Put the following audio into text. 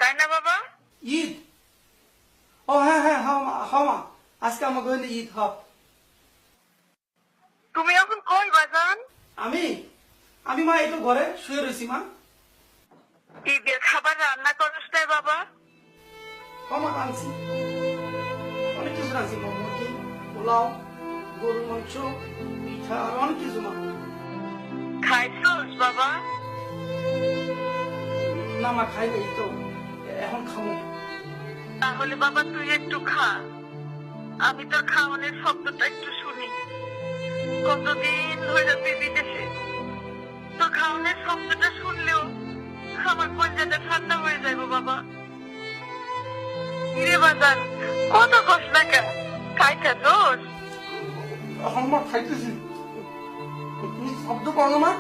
তাই না বাবা? ঈদ? ও হ্যাঁ হ্যাঁ হ্যাঁ মা, আজকে আমার গইলে ঈদ হ। তুমি এখন কই বাজান? আমি আমি মা একটু ঘরে শুয়ে রয়েছি মা। ঈদের খাবার রান্না করস নাই বাবা? মা রাঁধছি, অনেক কিছু রাঁধছি মা, মুরগি, পোলাও, গরুর মাংস, পিঠা আর অনেক কিছু মা। খাইছস বাবা? না মা খাই নাই তো, এখন খাবো। তাহলে বাবা তুই একটু খা, আমি তোর খাওয়ানোর শব্দটা একটু শুনি। কতদিন ধরে তুই বিদেশে, তোর খাওয়ানোর শব্দটা শুনলেও আমার কলজাটা ঠান্ডা হয়ে যাবে বাবা। রে বাজান, কত কষ্ট না কেন, খাইছস? এখন মা খাইতেছি, তুমি শব্দ করো না মা।